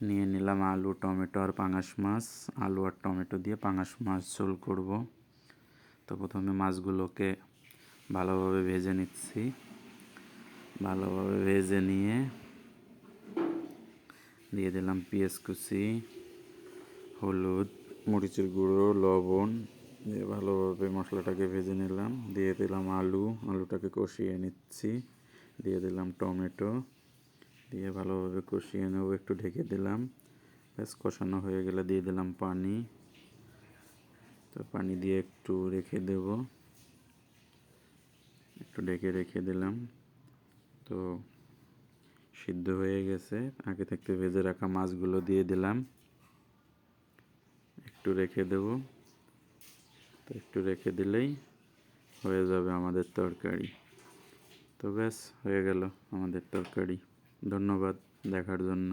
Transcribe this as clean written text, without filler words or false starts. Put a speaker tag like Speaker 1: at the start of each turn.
Speaker 1: নিয়ে নিলাম আলু, টমেটো আর পাঙাশ মাছ। আলু আর টমেটো দিয়ে পাঙাশ মাছ ঝোল করব। তো প্রথমে মাছগুলোকে ভালোভাবে ভেজে নিচ্ছি। ভালোভাবে ভেজে নিয়ে দিয়ে দিলাম পেঁয়াজ কুচি, হলুদ, মরিচের গুঁড়ো, লবণ দিয়ে ভালোভাবে মশলাটাকে ভেজে নিলাম। দিয়ে দিলাম আলুটাকে কষিয়ে নিচ্ছি। দিয়ে দিলাম টমেটো, দিয়ে ভালোভাবে কষিয়ে নেব, একটু ঢেকে দিলাম। ব্যাস কষানো হয়ে গেলে দিয়ে দিলাম পানি। তো পানি দিয়ে একটু রেখে দেব, একটু ঢেকে রেখে দিলাম। তো সিদ্ধ হয়ে গেছে। আগে থেকে ভেজে রাখা মাছগুলো দিয়ে দিলাম, একটু রেখে দেব। তো একটু রেখে দিলেই হয়ে যাবে আমাদের তরকারি। তো ব্যাস হয়ে গেল আমাদের তরকারি। ধন্যবাদ দেখার জন্য।